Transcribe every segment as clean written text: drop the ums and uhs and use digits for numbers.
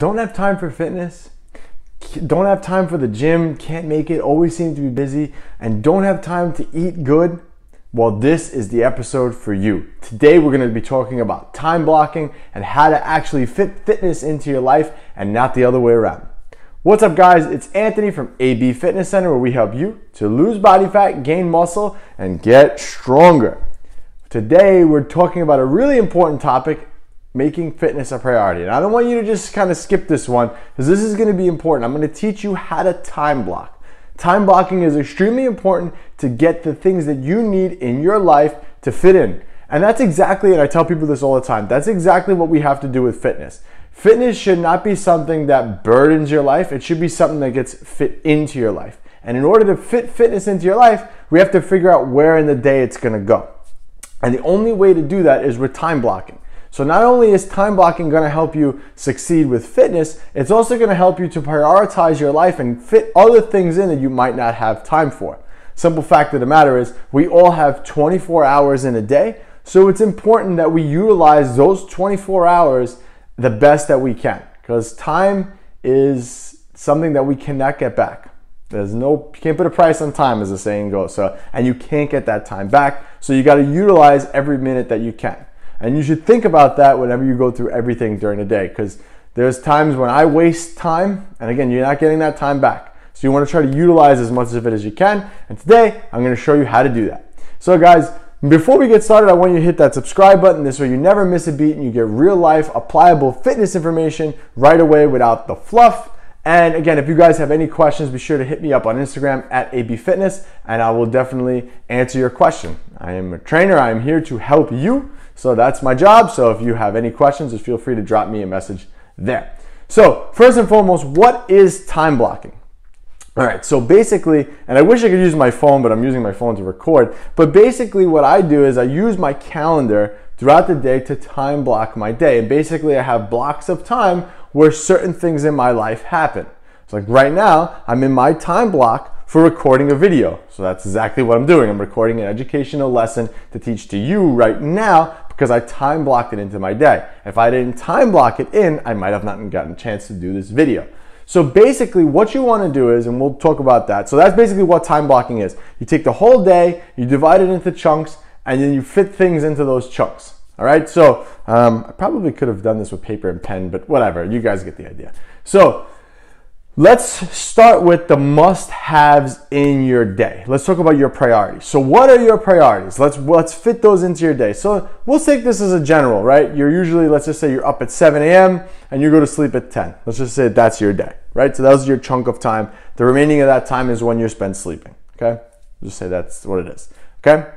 Don't have time for fitness, don't have time for the gym, can't make it, always seem to be busy, and don't have time to eat good? Well, this is the episode for you. Today we're going to be talking about time blocking and how to actually fit fitness into your life and not the other way around. What's up, guys? It's Anthony from AB Fitness Center, where we help you to lose body fat, gain muscle, and get stronger. Today we're talking about a really important topic: making fitness a priority. And I don't want you to just kind of skip this one, because this is going to be important. I'm going to teach you how to time block. Time blocking is extremely important to get the things that you need in your life to fit in. And that's exactly, and I tell people this all the time, that's exactly what we have to do with fitness. Fitness should not be something that burdens your life. It should be something that gets fit into your life. And in order to fit fitness into your life, we have to figure out where in the day it's going to go. And the only way to do that is with time blocking. So not only is time blocking going to help you succeed with fitness, it's also going to help you to prioritize your life and fit other things in that you might not have time for. Simple fact of the matter is, we all have 24 hours in a day, so it's important that we utilize those 24 hours the best that we can, because time is something that we cannot get back. You can't put a price on time, as the saying goes. And you can't get that time back, so you got to utilize every minute that you can. And you should think about that whenever you go through everything during the day, because there's times when I waste time, and again, you're not getting that time back. So you want to try to utilize as much of it as you can. And today, I'm going to show you how to do that. So guys, before we get started, I want you to hit that subscribe button. This way you never miss a beat and you get real life, applicable fitness information right away without the fluff. And again, if you guys have any questions, be sure to hit me up on Instagram at ABFitness, and I will definitely answer your question. I am a trainer. I am here to help you. So that's my job. So if you have any questions, just feel free to drop me a message there. So first and foremost, what is time blocking? All right, so basically, and I wish I could use my phone, but I'm using my phone to record. But basically what I do is I use my calendar throughout the day to time block my day. And basically I have blocks of time where certain things in my life happen. So like right now, I'm in my time block for recording a video. So that's exactly what I'm doing. I'm recording an educational lesson to teach to you right now, because I time blocked it into my day. If I didn't time block it in, I might have not gotten a chance to do this video. So basically what you want to do is, and we'll talk about that. So that's basically what time blocking is. You take the whole day, you divide it into chunks, and then you fit things into those chunks. All right, so I probably could have done this with paper and pen, but whatever, you guys get the idea. So let's start with the must-haves in your day. Let's talk about your priorities. So what are your priorities? Let's fit those into your day. So we'll take this as a general, right? You're usually, let's just say you're up at 7 a.m. and you go to sleep at 10. Let's just say that's your day, right? So that was your chunk of time. The remaining of that time is when you're spent sleeping, okay? Just say that's what it is, okay?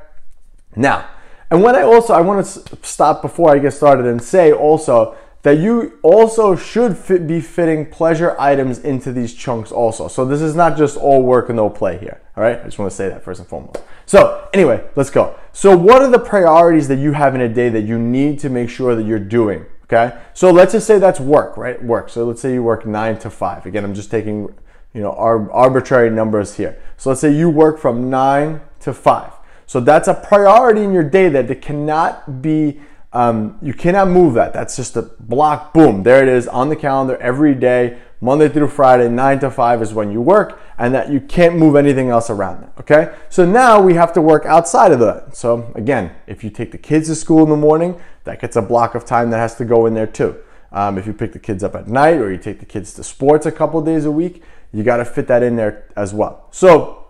Now, and when I want to stop before I get started and say also that you also should be fitting pleasure items into these chunks also. So this is not just all work and no play here, all right? I just want to say that first and foremost. So anyway, let's go. So what are the priorities that you have in a day that you need to make sure that you're doing, okay? So let's just say that's work, right? Work. So let's say you work 9 to 5. Again, I'm just taking, arbitrary numbers here. So let's say you work from 9 to 5. So that's a priority in your day that it cannot be, you cannot move that. That's just a block, boom, there it is on the calendar every day, Monday through Friday, 9 to 5 is when you work, and that you can't move anything else around that, okay? So now we have to work outside of that. So again, if you take the kids to school in the morning, that gets a block of time that has to go in there too. If you pick the kids up at night, or you take the kids to sports a couple days a week, you gotta fit that in there as well. So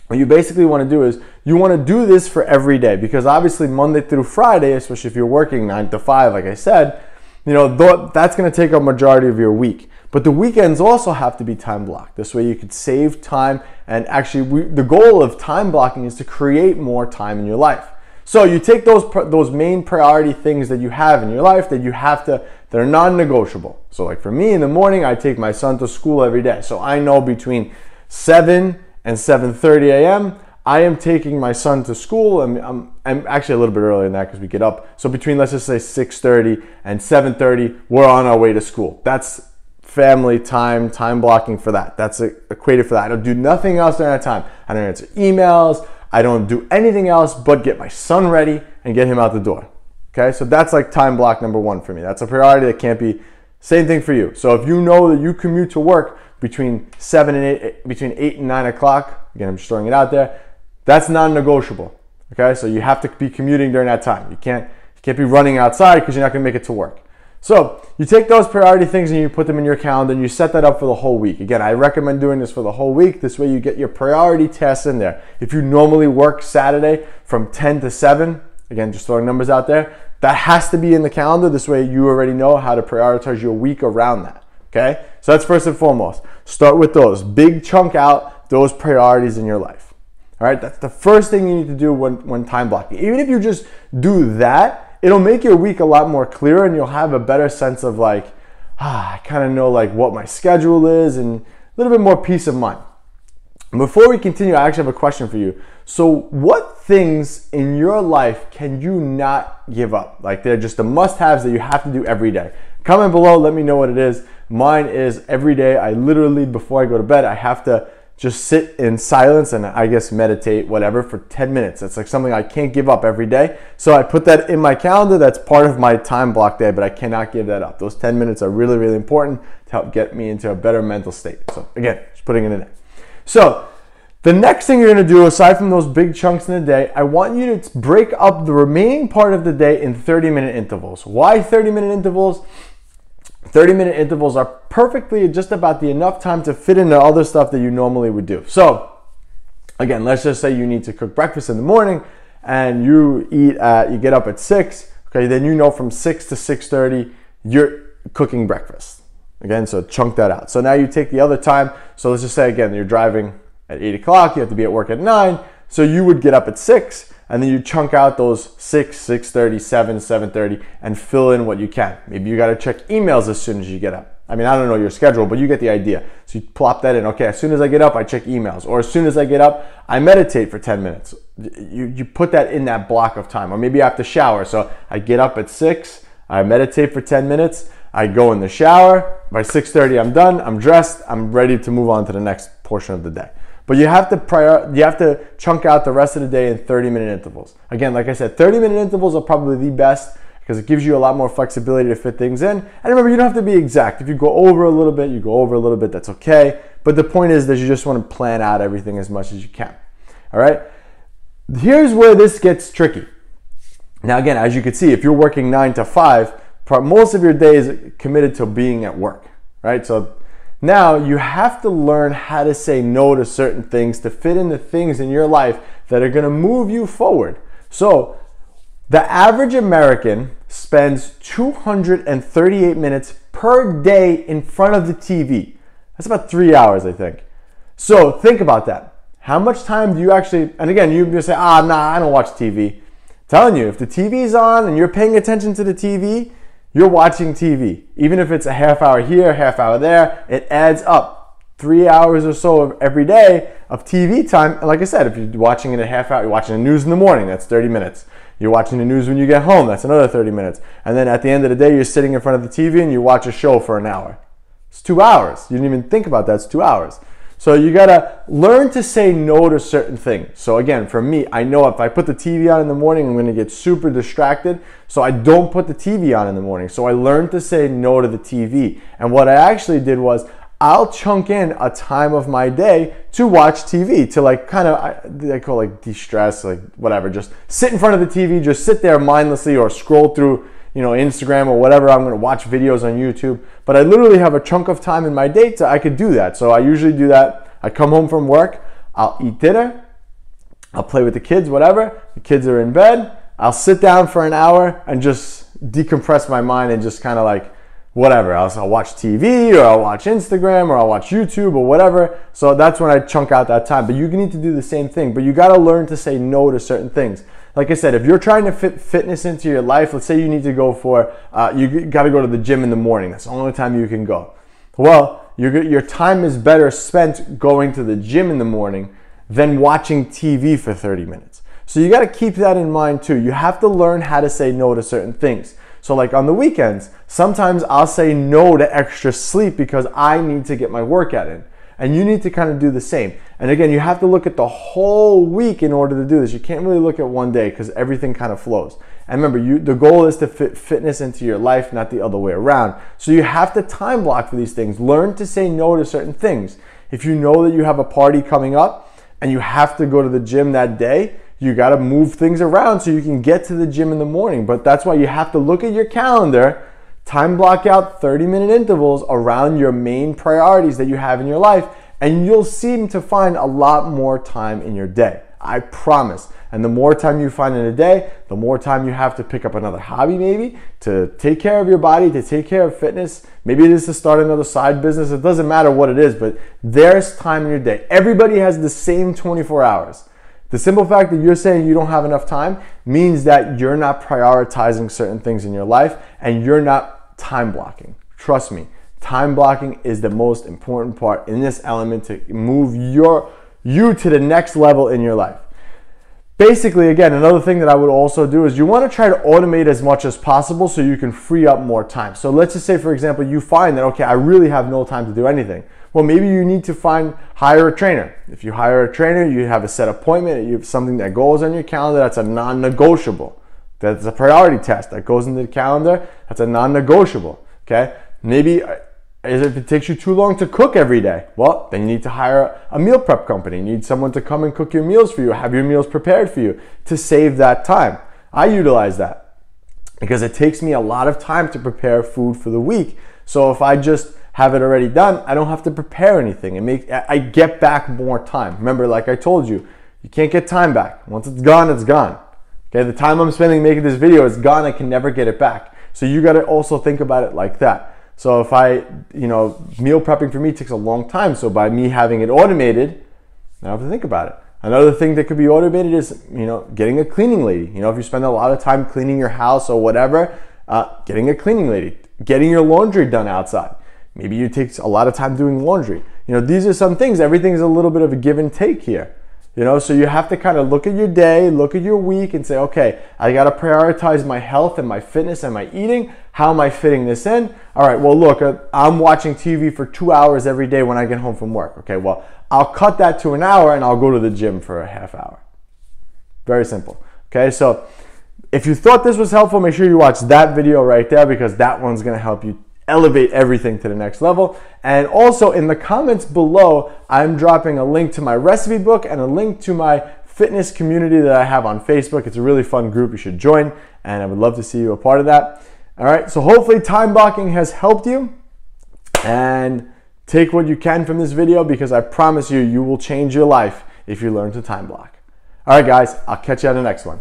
what you basically want to do is you want to do this for every day, because obviously Monday through Friday, especially if you're working 9 to 5, like I said, that's going to take a majority of your week. But the weekends also have to be time blocked. This way you could save time, and actually the goal of time blocking is to create more time in your life. So you take those main priority things that you have in your life that are non-negotiable. So like for me in the morning, I take my son to school every day. So I know between 7 and 7:30 a.m. I am taking my son to school, and I'm actually a little bit earlier than that because we get up. So between, let's just say 6:30 and 7:30, we're on our way to school. That's family time blocking for that. That's equated for that. I don't do nothing else during that time. I don't answer emails. I don't do anything else but get my son ready and get him out the door. Okay, so that's like time block number one for me. That's a priority that can't be Same thing for you. So if you know that you commute to work between 8 and 9 o'clock, again, I'm just throwing it out there, that's non-negotiable. Okay, so you have to be commuting during that time. You can't be running outside because you're not going to make it to work. So you take those priority things and you put them in your calendar and you set that up for the whole week. Again, I recommend doing this for the whole week. This way you get your priority tasks in there. If you normally work Saturday from 10 to 7, again, just throwing numbers out there, that has to be in the calendar. This way you already know how to prioritize your week around that. Okay, so that's first and foremost. Start with those. Big chunk out those priorities in your life. All right, that's the first thing you need to do when time blocking. Even if you just do that, it'll make your week a lot more clearer and you'll have a better sense of like, I kind of know like what my schedule is and a little bit more peace of mind. Before we continue, I actually have a question for you. So what things in your life can you not give up? Like they're just the must-haves that you have to do every day. Comment below, let me know what it is. Mine is every day, I literally, before I go to bed, I have to just sit in silence and I guess meditate, whatever, for 10 minutes. It's like something I can't give up every day. So I put that in my calendar. That's part of my time block day, but I cannot give that up. Those 10 minutes are really, really important to help get me into a better mental state. So again, just putting it in there. So the next thing you're gonna do, aside from those big chunks in the day, I want you to break up the remaining part of the day in 30-minute intervals. Why 30-minute intervals? 30-minute intervals are perfectly just about the enough time to fit into other stuff that you normally would do. So again, let's just say you need to cook breakfast in the morning and you get up at 6, okay, then you know from 6 to 6:30 you're cooking breakfast. Again, so chunk that out. So now you take the other time, so let's just say again, you're driving at 8 o'clock, you have to be at work at 9, so you would get up at 6, and then you chunk out those 6, 6:30, 7, 7:30, and fill in what you can. Maybe you gotta check emails as soon as you get up. I mean, I don't know your schedule, but you get the idea. So you plop that in. Okay, as soon as I get up, I check emails. Or as soon as I get up, I meditate for 10 minutes. You put that in that block of time. Or maybe I have to shower. So I get up at 6, I meditate for 10 minutes, I go in the shower. By 6:30, I'm done, I'm dressed, I'm ready to move on to the next portion of the day. But you have to chunk out the rest of the day in 30-minute intervals. Again, like I said, 30-minute intervals are probably the best because it gives you a lot more flexibility to fit things in. And remember, you don't have to be exact. If you go over a little bit, you go over a little bit, that's okay. But the point is that you just want to plan out everything as much as you can. All right? Here's where this gets tricky. Now, again, as you can see, if you're working 9 to 5, most of your day is committed to being at work, right? So now you have to learn how to say no to certain things to fit in the things in your life that are going to move you forward. So the average American spends 238 minutes per day in front of the TV. That's about 3 hours, I think. So think about that. How much time do you actually, and again, you just say, nah, I don't watch TV. I'm telling you, if the TV's on and you're paying attention to the TV, you're watching TV. Even if it's a half hour here, half hour there, it adds up. 3 hours or so of every day of TV time. And like I said, if you're watching it a half hour, you're watching the news in the morning, that's 30 minutes. You're watching the news when you get home, that's another 30 minutes. And then at the end of the day, you're sitting in front of the TV and you watch a show for an hour. It's 2 hours. You didn't even think about that, it's 2 hours. So you gotta learn to say no to certain things. So again, for me, I know if I put the TV on in the morning, I'm gonna get super distracted. So I don't put the TV on in the morning. So I learned to say no to the TV. And what I actually did was, I'll chunk in a time of my day to watch TV, to like kind of, I call it like de-stress, like whatever, just sit in front of the TV, just sit there mindlessly or scroll through, Instagram or whatever. I'm going to watch videos on YouTube, but I literally have a chunk of time in my day I could do that. So I usually do that. I come home from work, I'll eat dinner, I'll play with the kids, whatever. The kids are in bed. I'll sit down for an hour and just decompress my mind and just kind of like, whatever. I'll watch TV or I'll watch Instagram or I'll watch YouTube or whatever. So that's when I chunk out that time. But you need to do the same thing. But you got to learn to say no to certain things. Like I said, if you're trying to fit fitness into your life, let's say you need to go for, you got to go to the gym in the morning. That's the only time you can go. Well, your time is better spent going to the gym in the morning than watching TV for 30 minutes. So you got to keep that in mind too. You have to learn how to say no to certain things. So like on the weekends, sometimes I'll say no to extra sleep because I need to get my workout in. And you need to kind of do the same. And again, you have to look at the whole week in order to do this. You can't really look at one day because everything kind of flows. And remember, the goal is to fit fitness into your life, not the other way around. So you have to time block for these things. Learn to say no to certain things. If you know that you have a party coming up and you have to go to the gym that day, you got to move things around so you can get to the gym in the morning. But that's why you have to look at your calendar, time block out 30-minute intervals around your main priorities that you have in your life, and you'll seem to find a lot more time in your day. I promise. And the more time you find in a day, the more time you have to pick up another hobby, maybe to take care of your body, to take care of fitness. Maybe it is to start another side business. It doesn't matter what it is, but there's time in your day. Everybody has the same 24 hours. The simple fact that you're saying you don't have enough time means that you're not prioritizing certain things in your life and you're not time blocking. Trust me, time blocking is the most important part in this element to move you to the next level in your life. Basically, again, another thing that I would also do is you want to try to automate as much as possible so you can free up more time. So let's just say, for example, you find that, okay, I really have no time to do anything. Well, maybe you need to hire a trainer. If you hire a trainer, you have a set appointment, you have something that goes on your calendar, that's a non-negotiable. That's a priority task that goes into the calendar, that's a non-negotiable, okay? Maybe if it takes you too long to cook every day, well, then you need to hire a meal prep company. You need someone to come and cook your meals for you, have your meals prepared for you to save that time. I utilize that because it takes me a lot of time to prepare food for the week. So if I just have it already done, I don't have to prepare anything. I get back more time. Remember, like I told you, you can't get time back. Once it's gone, it's gone. Okay, the time I'm spending making this video is gone. I can never get it back. So you got to also think about it like that. So if meal prepping for me takes a long time. So by me having it automated, I don't have to think about it. Another thing that could be automated is, getting a cleaning lady. If you spend a lot of time cleaning your house or whatever, getting a cleaning lady, getting your laundry done outside. Maybe it takes a lot of time doing laundry. These are some things. Everything's a little bit of a give and take here. So you have to kind of look at your day, look at your week and say, okay, I got to prioritize my health and my fitness and my eating. How am I fitting this in? All right, well, look, I'm watching TV for 2 hours every day when I get home from work. Okay, well, I'll cut that to an hour and I'll go to the gym for a half hour. Very simple. Okay, so if you thought this was helpful, make sure you watch that video right there because that one's going to help you elevate everything to the next level. And also in the comments below, I'm dropping a link to my recipe book and a link to my fitness community that I have on Facebook. It's a really fun group. You should join, and I would love to see you a part of that. All right, so hopefully time blocking has helped you, and take what you can from this video because I promise you, you will change your life if you learn to time block. All right, guys, I'll catch you on the next one.